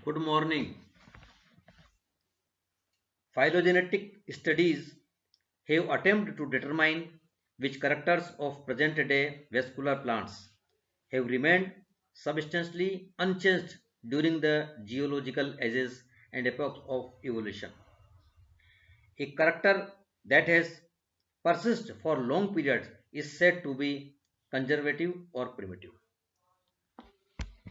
Good morning. Phylogenetic studies have attempted to determine which characters of present-day vascular plants have remained substantially unchanged during the geological ages and epochs of evolution. A character that has persisted for long periods is said to be conservative or primitive.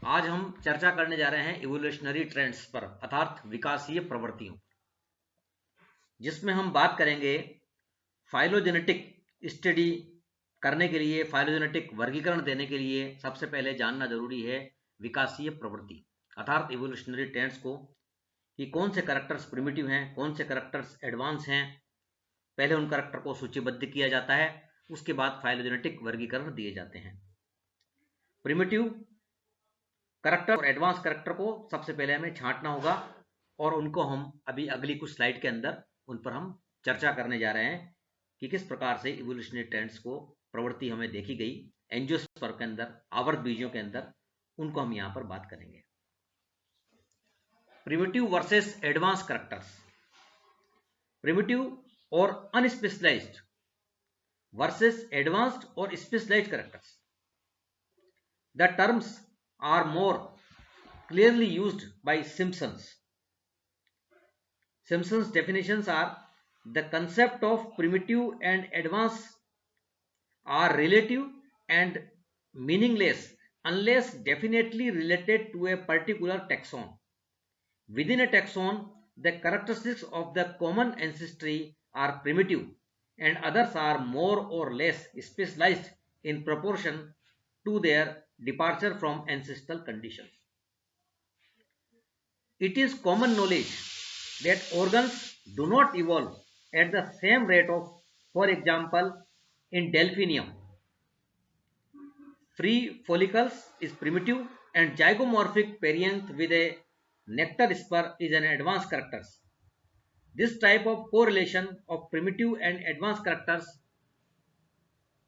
आज हम चर्चा करने जा रहे हैं evolutionary trends पर अर्थात विकासीय प्रवृत्तियों, जिसमें हम बात करेंगे फाइलोजेनेटिक स्टडी करने के लिए, फाइलोजेनेटिक वर्गीकरण देने के लिए सबसे पहले जानना जरूरी है विकासीय प्रवृत्ति अर्थात इवोल्यूशनरी ट्रेंड्स को, कि कौन से कैरेक्टर्स प्रिमिटिव हैं, कौन से कैरेक्टर्स एडवांस हैं। पहले उन कैरेक्टर को सूचीबद्ध किया जाता है, उसके बाद फाइलोजेनेटिक वर्गीकरण दिए जाते हैं। प्रिमिटिव कैरेक्टर और एडवांस कैरेक्टर को सबसे पहले हमें छांटना होगा और उनको हम अभी अगली कुछ स्लाइड के अंदर उन पर हम चर्चा करने जा रहे हैं कि किस प्रकार से इवोल्यूशनरी ट्रेंड्स को प्रवृत्ति हमें देखी गई एंजियोस्पर्म के अंदर, आवर्त बीजों के अंदर, उनको हम यहां पर बात करेंगे। Primitive versus advance characters. Primitive और अनस्पेशलाइज्ड वर्सेस एडवांस्ड और specialized characters. The terms are more clearly used by Simpsons. Simpson's definitions are: the concept of primitive and advanced are relative and meaningless unless definitely related to a particular taxon. Within a taxon, the characteristics of the common ancestry are primitive and others are more or less specialized in proportion to their departure from ancestral conditions. It is common knowledge that organs do not evolve at the same rate of, for example, in delphinium, free follicles is primitive and zygomorphic perianth with a nectar spur is an advanced character. This type of correlation of primitive and advanced characters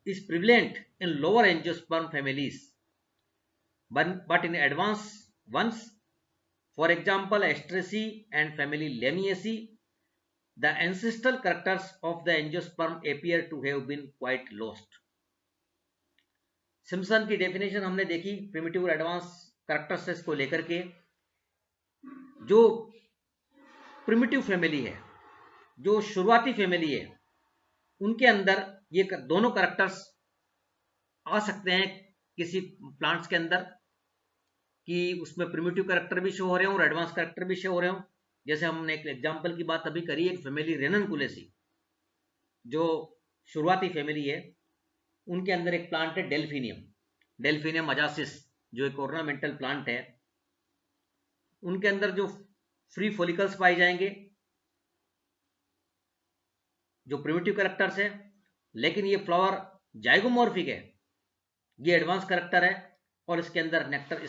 is prevalent in lower angiosperm families, but in advanced ones, for example Astraceae and family Lamiaceae, the ancestral characters of the angiosperm appear to have been quite lost. Simpson की definition हमने देखी primitive और advance characters को लेकर के। जो primitive family है, जो शुरुआती फैमिली है, उनके अंदर ये दोनों कैरेक्टर्स आ सकते हैं किसी प्लांट्स के अंदर, कि उसमें प्रिमिटिव कैरेक्टर भी शो हो रहे हो और एडवांस कैरेक्टर भी शो हो रहे हो। जैसे हमने एक एग्जांपल की बात अभी करी, एक फैमिली रेननकुलेसी जो शुरुआती फैमिली है, उनके अंदर एक प्लांट है डेल्फिनियम अजासिस, जो एक ऑर्नामेंटल प्लांट है। उनके अंदर जो फ्री फोलिकल्स पाए जाएंगे, जो प्रिमिटिव कैरेक्टर्स है, लेकिन ये फ्लावर जाइगोमॉर्फिक है, ये एडवांस कैरेक्टर है, और इसके अंदर नेक्टर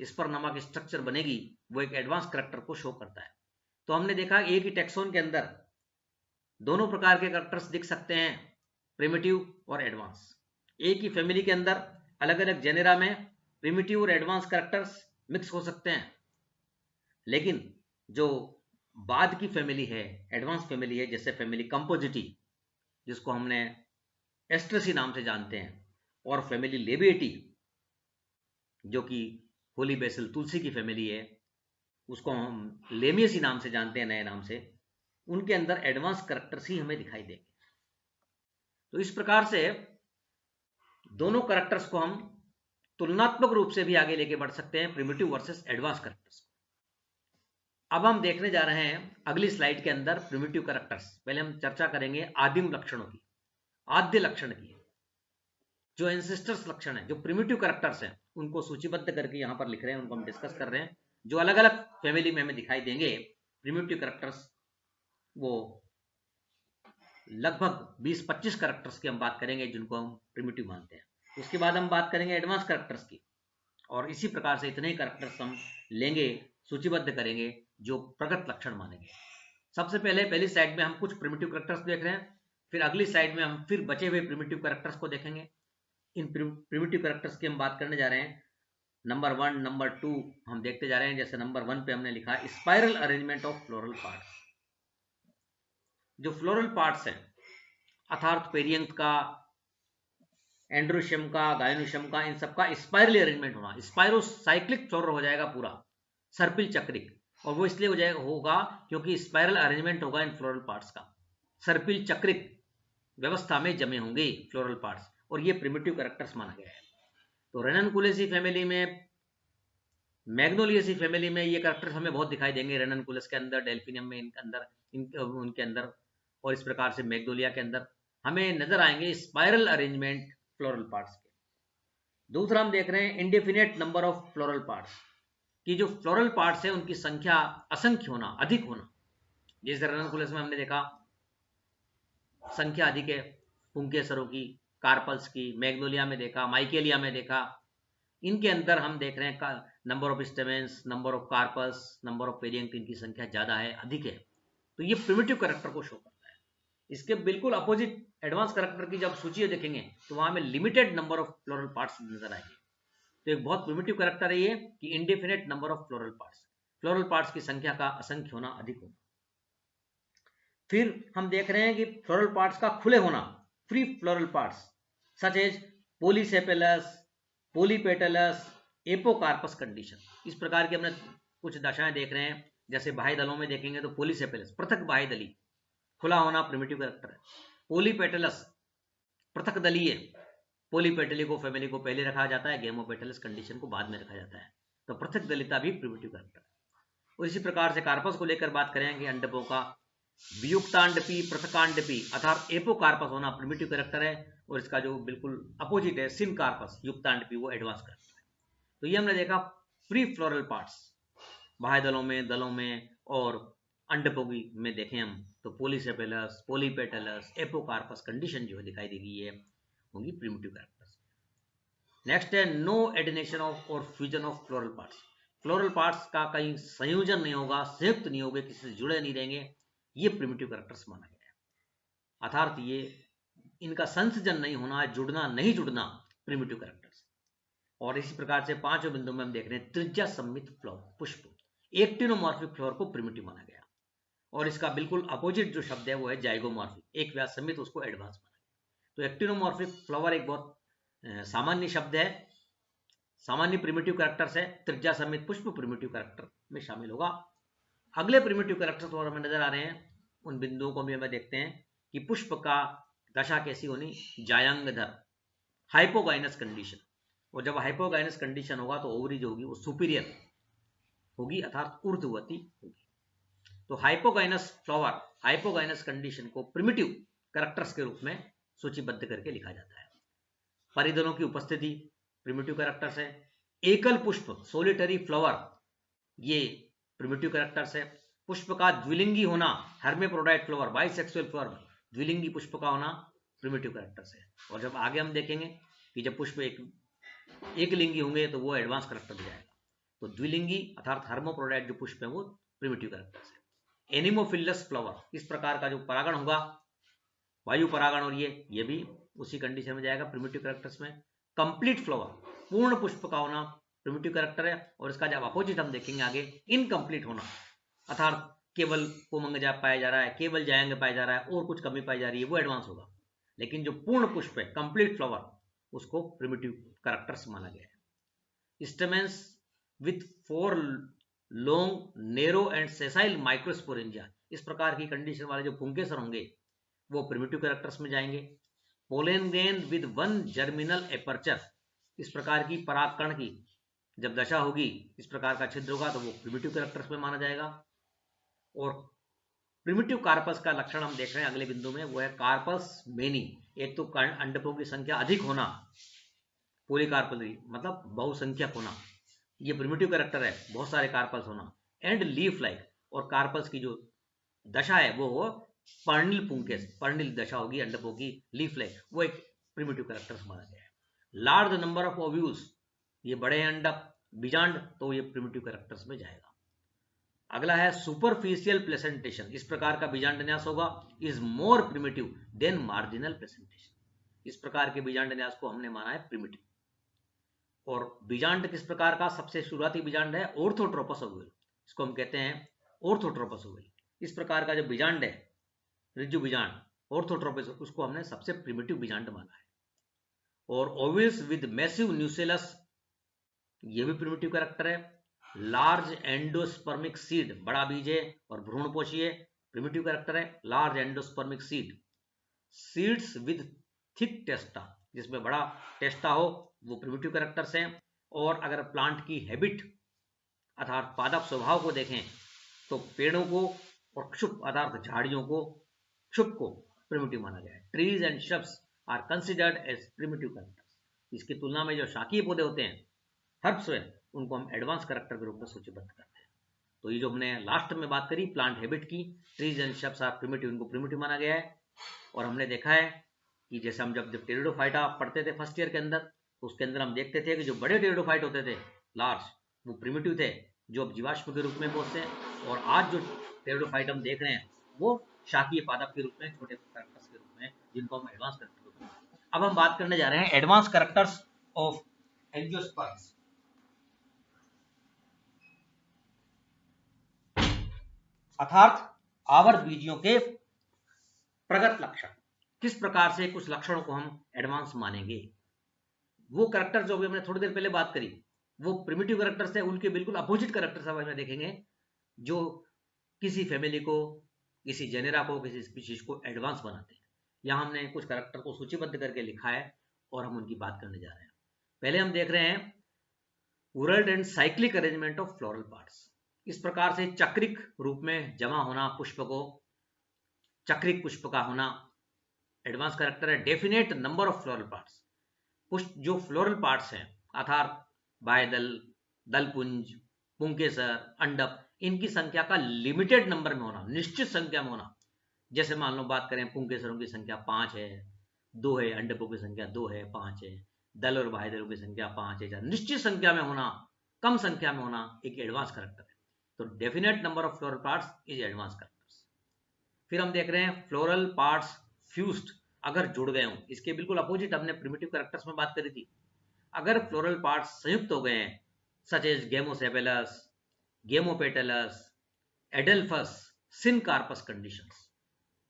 स्पर नामक स्ट्रक्चर बनेगी, वो एक एडवांस कैरेक्टर को शो करता है। तो हमने देखा एक ही टेक्सोन के अंदर दोनों प्रकार के कैरेक्टर्स दिख सकते हैं, प्रिमिटिव और एडवांस। एक ही फैमिली के अंदर अलग अलग जेनेरा में प्रिमिटिव और एडवांस कैरेक्टर्स मिक्स हो सकते हैं, लेकिन जो बाद की फैमिली है, एडवांस फैमिली है, जैसे फैमिली कंपोजिटी जिसको हमने एस्ट्रेसी नाम से जानते हैं, और फैमिली लेबिएटी जो कि होली बेसिल तुलसी की फैमिली है, उसको हम लेमियसी नाम से जानते हैं नए नाम से, उनके अंदर एडवांस कैरेक्टर्स ही हमें दिखाई देंगे। तो इस प्रकार से दोनों कैरेक्टर्स को हम तुलनात्मक रूप से भी आगे लेके बढ़ सकते हैं, प्रिमिटिव वर्सेस एडवांस कैरेक्टर्स। अब हम देखने जा रहे हैं अगली स्लाइड के अंदर प्रिमिटिव कैरेक्टर्स। पहले हम चर्चा करेंगे आदिम लक्षणों की, आद्य लक्षण की। जो एंसेस्टर्स लक्षण है, जो प्रिमिटिव कैरेक्टर्स हैं, उनको सूचीबद्ध करके यहां पर लिख रहे हैं, उनको हम डिस्कस कर रहे हैं। जो अलग अलग फैमिली में हमें दिखाई देंगे प्रिमिटिव कैरेक्टर्स, वो लगभग 20-25 कैरेक्टर्स की हम बात करेंगे जिनको हम प्रिमिटिव मानते हैं। उसके बाद हम बात करेंगे एडवांस कैरेक्टर्स की, और इसी प्रकार से इतने ही कैरेक्टर्स हम लेंगे, सूचीबद्ध करेंगे जो प्रगत लक्षण मानेंगे। सबसे पहले पहली स्लाइड में हम कुछ प्रिमिटिव कैरेक्टर्स देख रहे हैं, फिर अगली स्लाइड में हम फिर बचे हुए प्रिमिटिव कैरेक्टर्स को देखेंगे। इन प्रिमिटिव कैरेक्टर्स की हम बात करने जा रहे हैं नंबर 1, नंबर 2 हम देखते जा रहे हैं। जैसे नंबर 1 पे हमने लिखा spiral arrangement of floral parts. जो फ्लोरल पार्ट्स हैं अर्थात पेरियंथ का, एंड्रोशियम का, गायनोशियम का, इन सबका स्पाइरल अरेंजमेंट होना, स्पाइरोसाइक्लिक फ्लोरल हो जाएगा पूरा, सर्पिल चक्रिक। और वो इसलिए हो जाएगा होगा क्योंकि स्पाइरल अरेंजमेंट होगा इन फ्लोरल पार्ट्स का, सर्पिल चक्रिक व्यवस्था में जमे होंगे फ्लोरल पार्ट्स, और ये प्रिमिटिव कैरेक्टर्स माना गया है। तो रेननकुलेसी फैमिली में, मैग्नोलिएसी फैमिली में ये कैरेक्टर्स हमें बहुत दिखाई देंगे, रेननकुलस के अंदर, डेल्फिनियम में इनके अंदर, उनके अंदर, और इस प्रकार से मैग्नोलिया के अंदर हमें नजर आएंगे स्पाइरल अरेंजमेंट फ्लोरल पार्ट्स के। दूसरा हम देख रहे हैं indefinite number of floral parts, कि जो फ्लोरल पार्ट्स है उनकी संख्या असंख्य होना, अधिक होना। जैसे रेननकुलस में हमने देखा संख्या अधिक है पुंकेसरों की, कार्पल्स की, मैग्नोलिया में देखा, माइकेलिया में देखा। इनके अंदर हम देख रहे हैं number of stamens, number of carpels, number of perianth, इनकी संख्या ज्यादा है, अधिक है। तो ये प्रिमिटिव कैरेक्टर को शो करता है। इसके बिल्कुल अपोजिट एडवांस कैरेक्टर की जब सूची देखेंगे तो वहां में limited number of floral parts नजर आएंगे। तो एक बहुत प्रिमिटिव कैरेक्टर है ये कि indefinite number of floral parts, floral parts की संख्या का असंख्य होना, अधिक होना। फिर हम देख रहे हैं कि फ्लोरल पार्ट्स का खुले होना, free floral parts such as polysepalous, polypetalous, apocarpous condition. इस प्रकार की हमने कुछ दशाएं देख रहे हैं। जैसे बाह्य दलों में देखेंगे तो पॉलीसेपेलस पृथक बाह्य दली, खुला होना प्रिमिटिव कैरेक्टर है। पॉलीपेटलस पृथक दलीय, पॉलीपेटली को फैमिली को पहले रखा जाता है, गेमोपेटलस कंडीशन को बाद में रखा जाता है। तो पृथक दलिता भी प्रिमिटिव कैरेक्टर है। और इसी प्रकार से कार्पस को लेकर बात करेंगे, अंडकों का वियुक्तांडपी, पृथकांडपी अर्थात एपोकार्पस होना प्रिमिटिव कैरेक्टर है, और इसका जो बिल्कुल अपोजिट है सिनकार्पस, युक्तांडपी, वो एडवांस कैरेक्टर है। तो ये हमने देखा फ्री फ्लोरल पार्ट्स, बाह्य दलों में और अंडपोगी में देखें हम तो पॉलीसेपेलस, पॉलीपेटलस, एपोकार्पस कंडीशन जो दिखाई देगी ये होंगी प्रिमिटिव कैरेक्टर्स। नेक्स्ट है नो एडिनेशन ऑफ और fusion of floral parts. Floral parts का कहीं संयोजन नहीं होगा, संयुक्त नहीं होंगे, किसी से जुड़े नहीं रहेंगे, ये प्रिमिटिव कैरेक्टर्स माना गया है। अर्थात ये इनका संसर्जन नहीं होना, जुड़ना नहीं जुड़ना, प्रिमिटिव कैरेक्टर्स। और इसी प्रकार से पांचों बिंदु में हम देख रहे हैं त्रिज्या सम्मित फ्लोर, पुष्प, एक्टिनोमॉर्फिक फ्लोर को प्रिमिटिव माना गया। और इसका बिल्कुल अपोजिट जो शब्द है वो है जाइगोमॉर्फिक, एक व्यास सम्मित, उसको एडवांस माना गया। तो एक्टिनोमॉर्फिक फ्लावर एक बहुत सामान्य शब्द है, सामान्य प्रिमिटिव कैरेक्टर्स है। त्रिज्या सम्मित पुष्प प्रिमिटिव कैरेक्टर में शामिल होगा। अगले प्रिमिटिव कैरेक्टर्स और हमें नजर आ रहे हैं, उन बिंदुओं को भी हमें देखते हैं कि पुष्प का दशा कैसी होनी, जायांगधर, हाइपोगाइनस कंडीशन। और जब हाइपोगाइनस कंडीशन होगा तो ओवरी जो होगी वो सुपीरियर होगी अर्थात ऊर्ध्ववती होगी। तो हाइपोगाइनस फ्लावर, हाइपोगाइनस कंडीशन को प्रिमिटिव कैरेक्टर्स के रूप में सूचीबद्ध करके लिखा जाता है। परिदलों की उपस्थिति प्रिमिटिव कैरेक्टर्स है। एकल पुष्प, सोलिटरी फ्लावर, ये प्रिमिटिव कैरेक्टर्स है। पुष्प का द्विलिंगी होना, हर्मेप्रोडाइट फ्लावर, बाइसेक्सुअल फ्लावर, द्विलिंगी पुष्प का होना प्रिमिटिव कैरेक्टर्स है। और जब आगे हम देखेंगे कि जब पुष्प एक लिंगी होंगे तो वो एडवांस कैरेक्टर हो जाएगा। तो द्विलिंगी अर्थात हर्मोप्रोडाइट जो पुष्प है वो प्रिमिटिव कैरेक्टर्स है। एनिमोफिलस फ्लावर, इस प्रकार का जो परागण होगा, वायु परागण, और ये भी उसी कंडीशन में जाएगा प्रिमिटिव कैरेक्टर्स में। कंप्लीट फ्लावर, पूर्ण पुष्प का होना प्रिमिटिव कैरेक्टर है। और इसका जब अपोजिट हम देखेंगे आगे, इनकम्प्लीट होना अर्थात केवल कोमंग पाया जा रहा है, केवल जायंग पाया जा रहा है और कुछ कमी पाई जा रही है, वो एडवांस होगा। लेकिन जो पूर्ण पुष्प है, कंप्लीट फ्लावर, उसको प्रिमिटिव कैरेक्टर्स माना गया है। Stamens with 4 long, narrow and sessile microsporangia, इस प्रकार की कंडीशन वाले जो पुंकेसर होंगे वो प्रिमिटिव कैरेक्टर्स में जाएंगे। Pollen grain with 1 germinal aperture, इस प्रकार की परागकण की जब दशा होगी, इस प्रकार का छिद्र होगा तो वो प्रिमिटिव कैरेक्टर्स में माना जाएगा। और प्रिमिटिव कार्पस का लक्षण हम देख रहे हैं अगले बिंदु में, वो है कार्पस मेनी। एक तो अंडकों की संख्या अधिक होना, पॉलीकार्पली मतलब बहुसंख्यक होना, ये प्रिमिटिव कैरेक्टर है, बहुत सारे कार्पल्स होना। एंड लीफ लाइक, और कार्पल्स की जो दशा है वो पर्णिल पुंकेस, पर्णिल दशा होगी अंडकों की, लीफ लाइक, वो एक प्रिमिटिव कैरेक्टर माना गया है। लार्ज नंबर ऑफ ओव्यूल्स, ये बड़े अंडक, बीजांड, तो ये प्रिमिटिव कैरेक्टर्स में जाएगा। अगला है सुपरफिशियल प्लेसेंटेशन, इस प्रकार का बीजांडन्यास होगा, is more primitive than marginal placentation, इस प्रकार के बीजांडन्यास को हमने माना है प्रिमिटिव। और बीजांड किस प्रकार का? सबसे शुरुआती बीजांड है ऑर्थोट्रोपस ओवल, इसको हम कहते हैं ऑर्थोट्रोपस ओवल। इस प्रकार का जो बीजांड है, ऋजु बीजांड ऑर्थोट्रोपस, उसको हमने सबसे प्रिमिटिव बीजांड माना है। और ओवल्स विद मैसिव न्यूसेलस, ये भी प्रिमिटिव कैरेक्टर है। लार्ज एंडोस्पर्मिक सीड, बड़ा बीज है और भ्रूणपोषीय, प्रिमिटिव कैरेक्टर है। Large endospermic seed, seeds with thick testa, जिसमें बड़ा टेस्टा हो, वो प्रिमिटिव कैरेक्टर्स हैं। और अगर प्लांट की हैबिट अर्थात पादप स्वभाव को देखें तो पेड़ों को और क्षुप अर्थात झाड़ियों को, क्षुप को प्रिमिटिव माना गया है। Trees and shrubs are considered as primitive characters. इसकी तुलना में जो शाकीय पौधे होते हैं, हर्ब्स हैं, उनको हम एडवांस कैरेक्टर के रूप में सूचीबद्ध करते हैं। तो ये जो हमने लास्ट में बात करी प्लांट हैबिट की, trees and shrubs are primitive, इनको प्रिमिटिव माना गया है। और हमने देखा है कि जैसे हम जब टेरिडोफाइटा पढ़ते थे फर्स्ट ईयर के अंदर, तो उसके अंदर हम देखते थे कि जो बड़े टेरिडोफाइट होते थे लार्ज, वो प्रिमिटिव थे, जो अब जीवाश्म के रूप में पहुंचते हैं। और आज जो टेरिडोफाइट हम देख रहे हैं वो शाकीय पादप के रूप में, छोटे कैरेक्टर्स के रूप में, जिनको हम एडवांस कैरेक्टर के रूप में। अब हम बात करने जा रहे हैं एडवांस कैरेक्टर्स ऑफ एंजियोस्पर्म्स। अर्थात आवर्त बीजियों के प्रगत लक्षण। किस प्रकार से कुछ लक्षणों को हम एडवांस मानेंगे? वो कैरेक्टर जो अभी हमने थोड़ी देर पहले बात करी, वो प्रिमिटिव कैरेक्टर्स है, उनके बिल्कुल अपोजिट कैरेक्टर्स अब हमें देखेंगे, जो किसी फैमिली को, किसी जेनेरा को, किसी स्पीशीज को एडवांस बनाते हैं। यहां हमने कुछ कैरेक्टर को सूचीबद्ध करके लिखा है और हम उनकी बात करने जा रहे हैं। पहले हम देख रहे हैं whorled and cyclic arrangement of floral parts. इस प्रकार से चक्रिक रूप में जमा होना पुष्प को, चक्रिक पुष्प का होना एडवांस कैरेक्टर है। Definite number of floral parts, पुष्प जो फ्लोरल पार्ट्स हैं अर्थात बाह्यदल, दलपुंज, पुंकेसर, अंडप, इनकी संख्या का लिमिटेड नंबर में होना, निश्चित संख्या में होना। जैसे मान लो बात करें पुंकेसरों की संख्या 5 है, 2 है, अंडपों की संख्या 2 है, 5 है, दल और बाह्यदलों की संख्या 5 है, निश्चित संख्या में होना, कम संख्या में होना एक एडवांस कैरेक्टर है। तो definite number of floral parts is advance characters. फिर हम देख रहे हैं फ्लोरल पार्ट्स फ्यूज्ड, अगर जुड़ गए हों। इसके बिल्कुल अपोजिट हमने प्रिमिटिव कैरेक्टर्स में बात करी थी। अगर फ्लोरल पार्ट्स संयुक्त हो गए हैं, such as गेमोसेपेलस, gamopetalous, एडेल्फस, syncarpous conditions.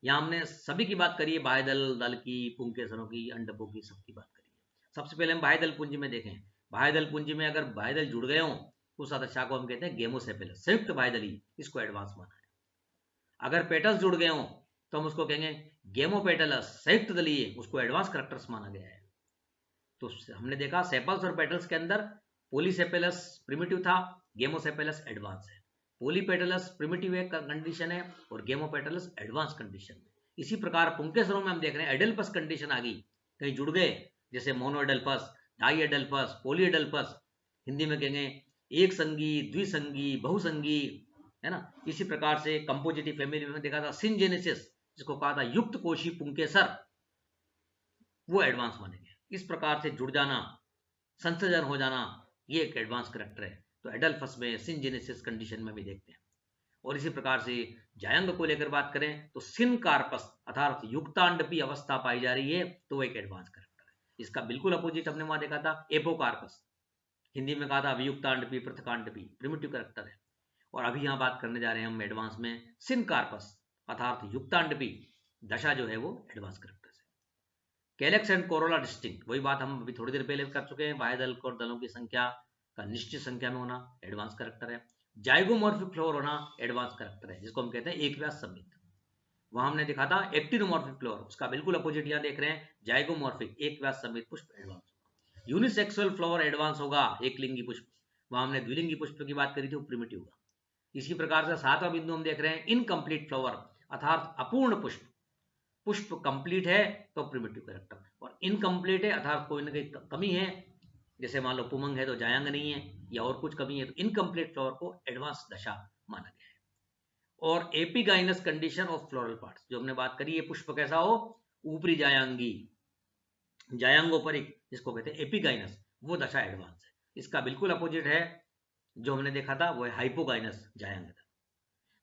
यहां हमने सभी की बात करी है, बाह्यदल, दल की, पुंकेसरों की, अंडपों की, सबकी बात करी है। सबसे पहले हम बाह्यदल पुंज में देखें। बाह्यदल पुंज में अगर बाह्यदल जुड़ गए हों, उस दशा को हम कहते हैं गेमोसेपेलस, संयुक्त बाह्यदली, इसको एडवांस माना है। अगर पेटल्स जुड़ गए हों तो हम उसको कहेंगे गेमोपेटलस, संयुक्त दलीय, उसको एडवांस कैरेक्टर्स माना गया है। तो हमने देखा सेपल्स और पेटल्स के अंदर पॉलीसेपेलस प्रिमिटिव था, गेमोसेपेलस एडवांस है। पॉलीपेटलस प्रिमिटिव एक कंडीशन है और गेमोपेटलस एडवांस कंडीशन है। इसी प्रकार पुंकेसरों में हम देख रहे हैं एडेल्पस कंडीशन आ गई, कहीं जुड़ गए, जैसे मोनोएडेल्पस, डाईएडेल्पस, पॉलीएडेल्पस, हिंदी में कहेंगे एक संगी, द्विसंगी, बहुसंगी, है ना। इसी प्रकार से कंपोजिटिव फैमिली में देखा था सिनजेनेसिस, जिसको कहा था युक्त कोशी पुंकेसर, वो एडवांस मानेंगे। इस प्रकार से जुड़ जाना, संसर्जन हो जाना, ये एक एडवांस कैरेक्टर है। तो एडल्फस में सिनजेनेसिस कंडीशन में भी देखते हैं। और इसी प्रकार से जायंग को लेकर बात करें तो सिनकार्पस अर्थात युक्तांडपी अवस्था पाई जा रही है, तो एक एडवांस कैरेक्टर है। इसका बिल्कुल अपोजिट हमने वहां देखा था एपोकार्पस, हिंदी में कहा था अभियुक्तांडपी, पृथकांडपी, प्रिमिटिव कैरेक्टर है। और अभी यहां बात करने जा रहे हैं हम एडवांस में सिनकार्पस अर्थात युक्तांडपी दशा जो है वो एडवांस कैरेक्टर है। कैलेक्स एंड कोरोला डिस्टिंक्ट, वही बात हम अभी थोड़ी देर पहले कर चुके हैं, बाह्यदल और दलों की संख्या का निश्चित संख्या में होना एडवांस कैरेक्टर है। जाइगोमॉर्फिक फ्लोर होना एडवांस कैरेक्टर है, जिसको हम कहते हैं एक व्यास सममित। वहां हमने देखा था एक्टिनोमॉर्फिक फ्लोर, उसका बिल्कुल अपोजिट यहां देख रहे हैं जाइगोमॉर्फिक, एक व्यास सममित पुष्प एडवांस होगा। यूनिसेक्सुअल फ्लावर एडवांस होगा, एक लिंगी पुष्प। वहां हमने द्विलिंगी पुष्प की बात करी थी, वो प्रिमिटिव होगा। इसी प्रकार से 7वां बिंदु हम देख रहे हैं इनकम्प्लीट फ्लावर अर्थात अपूर्ण पुष्प। पुष्प कंप्लीट है तो प्रिमिटिव कैरेक्टर, और इनकम्प्लीट है अर्थात कोई ना कोई कमी है, जैसे मान लो पुमंग है तो जायंग नहीं है, या और कुछ कमी है, तो इनकम्प्लीट फ्लावर को एडवांस दशा माना गया है। और epigynous condition of floral parts, जो हमने बात करी, ये पुष्प कैसा हो, ऊपरी जायांगी, जायांगोपरिक, जिसको कहते हैं एपिगाइनस, वो दशा एडवांस है। इसका बिल्कुल अपोजिट है जो हमने देखा था, वो है हाइपोगाइनस, जायांग।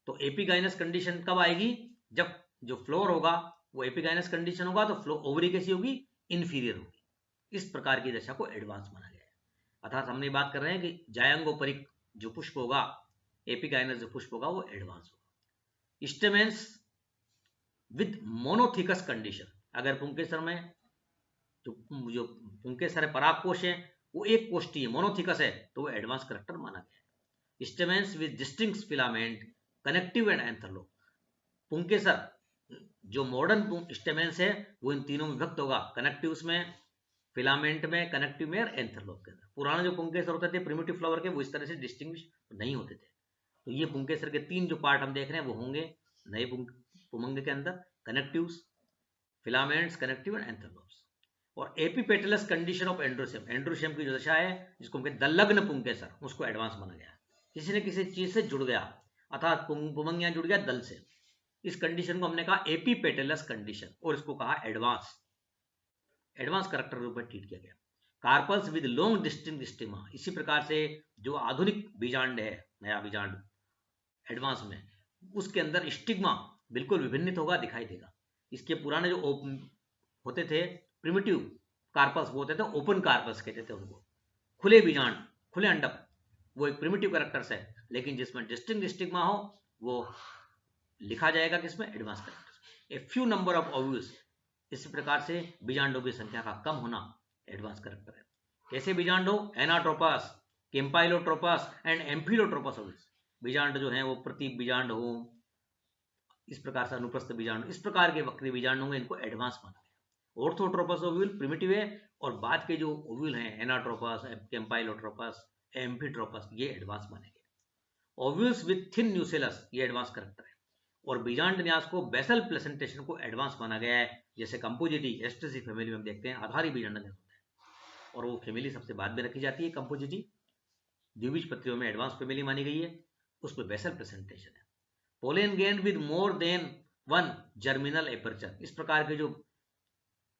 तो एपिगाइनस कंडीशन कब आएगी, जब जो फ्लोर होगा वो एपिगाइनस कंडीशन होगा, तो फ्लो ओवरी कैसी होगी, इंफीरियर होगी। इस प्रकार की दशा को एडवांस माना गया है। अर्थात हमने बात कर रहे हैं कि जायंगोपरिक जो पुष्प होगा, एपिकाइनस जो पुष्प होगा, वो एडवांस होगा। स्टेमेंस विद मोनोथिकस कंडीशन, अगर पुंकेसर में जो पुंकेसर परागकोश है वो एक कोष्ठी है, मोनोथिकस है, तो वो एडवांस करैक्टर माना गया है। Stamens with distinct filament, connective and anther lobe, पुंकेसर जो मॉडर्न स्टेमेंस है वो इन तीनों में विभक्त होगा, कनेक्टिव में, फिलामेंट में, कनेक्टिव में और एंथरलोप के अंदर। पुराने जो पुंकेसर होते थे प्रिमिटिव फ्लावर के, वो इस तरह से डिस्टिंग्विश नहीं होते थे। तो ये पुंकेसर के तीन जो पार्ट हम देख रहे हैं वो होंगे नए पुमंग के अंदर, कनेक्टिव्स, फिलामेंट्स, कनेक्टिव एंड एंथरलोप्स। और epipetalous condition of androecium, androecium की जो दशा है जिसको हम कहते हैं दलग्न पुंकेसर, उसको एडवांस माना गया। किसी न किसी चीज से जुड़ गया, अर्थात पुमंग यहां जुड़ गया दल से, इस कंडीशन को हमने कहा एपिपेटलस कंडीशन, और इसको कहा एडवांस करैक्टर रूप में ट्रीट किया गया। Carpels with long distinct stigma, इसी प्रकार से जो आधुनिक बीजांड है, नया बीजांड एडवांस में, उसके अंदर स्टिग्मा बिल्कुल विभिन्नित होगा, दिखाई देगा। इसके पुराने जो होते थे प्रिमिटिव कार्पल्स, वो होते थे ओपन कार्पल्स कहते थे उनको, खुले बीजांड, खुले अंडक, वो एक प्रिमिटिव कैरेक्टर्स है। लेकिन जिसमें डिस्टिंक्ट स्टिग्मा हो वो लिखा जाएगा किसमें, advance characters. A few number of ovules, इसी प्रकार से बीजांडों की संख्या का कम होना एडवांस कैरेक्टर है। कैसे बीजांडो, एनाट्रोपस, केम्पाइलोट्रोपस एंड एम्फिलोट्रोपस ओव्यूल्स, बीजांड जो है वो प्रतीक बीजांड हो, इस प्रकार से अनुप्रस्थ बीजांड, इस प्रकार के वक्री बीजांड होंगे, इनको एडवांस माना गया। ऑर्थोट्रोपस ओव्यूल प्रिमिटिव है, और बाद के जो ओव्यूल हैं एनाट्रोपस, केम्पाइलोट्रोपस, एम्फिट्रोपस, ये एडवांस माने गए। ओव्यूल्स विथ थिन न्यूसेलस, ये एडवांस कैरेक्टर है। और बीजांड न्यास को बेसल प्लेसेंटेशन को एडवांस माना गया है। जैसे कंपोजिटी, एस्ट्रेसी फैमिली में हम देखते हैं आधारी बीजांड न्यास होता है, और वो फैमिली सबसे बाद में रखी जाती है कंपोजिटी। द्विबीजपत्रियों में एडवांस फैमिली मानी गई है, उसमें बेसल प्लेसेंटेशन है। Pollen gland with more than one germinal aperture, इस प्रकार के जो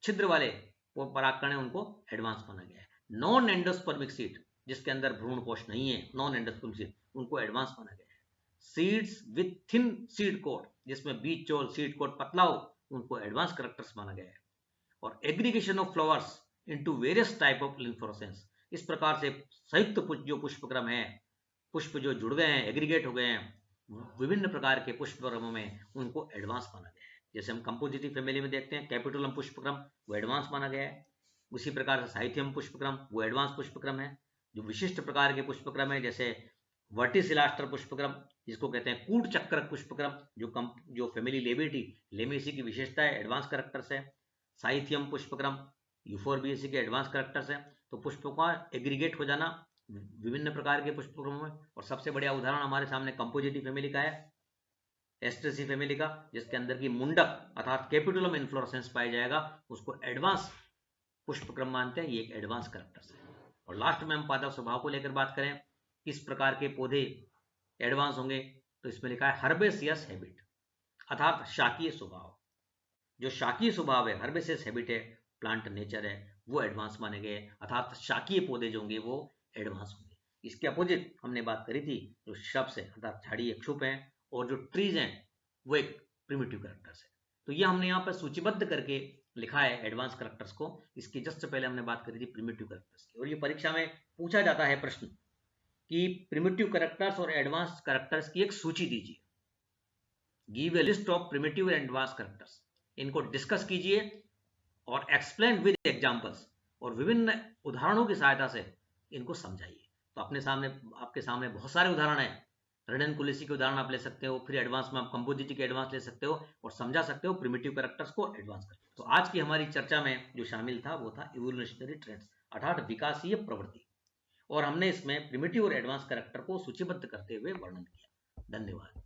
छिद्र वाले वो परागकण है उनको एडवांस माना गया है। नॉन एंडोस्पर्मिक सीड, जिसके अंदर भ्रूण कोश नहीं है, नॉन एंडोस्पर्मिक सीड, उनको एडवांस माना गया है। Seeds with thin seed coat, जिसमें बीज चोल सीड कोट पतला हो, उनको एडवांस कैरेक्टर्स माना गया है। और aggregation of flowers into various type of inflorescence, इस प्रकार से संयुक्त जो पुष्पक्रम है, पुष्प जो जुड़ गए हैं, एग्रीगेट हो गए हैं विभिन्न प्रकार के पुष्पक्रमों में, उनको एडवांस माना गया है। जैसे हम कंपोजिटिव फैमिली में देखते हैं कैपिटुलम पुष्पक्रम, वो एडवांस माना गया है। उसी प्रकार से साहित्यम पुष्पक्रम, वो एडवांस पुष्पक्रम है। जो विशिष्ट प्रकार के पुष्पक्रम है जैसे वर्टिसिलास्टर पुष्पक्रम, जिसको कहते हैं कूट चक्र पुष्पक्रम, जो फैमिली लेबेटी, लेमेसी की विशेषता है, एडवांस कैरेक्टर्स है। साइथियम पुष्पक्रम, यूफोरबिएसी के एडवांस कैरेक्टर्स है। तो पुष्पों का एग्रीगेट हो जाना विभिन्न प्रकार के पुष्पक्रमों में। और सबसे बढ़िया उदाहरण हमारे सामने कंपोजिटिव फैमिली का है, एस्ट्रेसी फैमिली का, जिसके अंदर की मुंडक अर्थात कैपिटुलम इन्फ्लोरेसेंस पाया जाएगा, उसको एडवांस पुष्पक्रम मानते हैं। ये एक एडवांस कैरेक्टर्स है। और लास्ट में हम पादप स्वभाव को लेकर बात करें, किस प्रकार के पौधे एडवांस होंगे, तो इसमें लिखा है हर्बेसियस हैबिट, अर्थात शाकीय स्वभाव। जो शाकीय स्वभाव है, हर्बेसियस हैबिट है, प्लांट नेचर है, वो एडवांस माने गए, अर्थात शाकीय पौधे जो होंगे वो एडवांस होंगे। इसके अपोजिट हमने बात करी थी, जो श्रब्स है अर्थात झाड़ी क्षुप है, और जो ट्रीज हैं वो एक प्रिमिटिव कैरेक्टर्स है। तो ये हमने यहाँ पर सूचीबद्ध करके लिखा है एडवांस कैरेक्टर्स को। इसकी जस्ट पहले हमने बात करी थी प्रिमिटिव कैरेक्टर्स की। और ये परीक्षा में पूछा जाता है प्रश्न कि प्रिमिटिव कैरेक्टर्स और एडवांस कैरेक्टर्स की एक सूची दीजिए, give a list of primitive and advance characters, इनको डिस्कस कीजिए और एक्सप्लेन विद एग्जांपल्स, और विभिन्न उदाहरणों की सहायता से इनको समझाइए। तो अपने सामने, आपके सामने बहुत सारे उदाहरण हैं। रेडन कुलिसी के उदाहरण आप ले सकते हो, फिर एडवांस में आप कंपोजिटी के एडवांस ले सकते हो और समझा सकते हो प्रिमिटिव कैरेक्टर्स को एडवांस कर। तो आज की हमारी चर्चा में जो शामिल था वो था इवोल्यूशनरी ट्रेंड्स, अर्थात विकासीय प्रवृत्ति, और हमने इसमें प्रिमिटिव और एडवांस कैरेक्टर को सूचीबद्ध करते हुए वर्णन किया। धन्यवाद।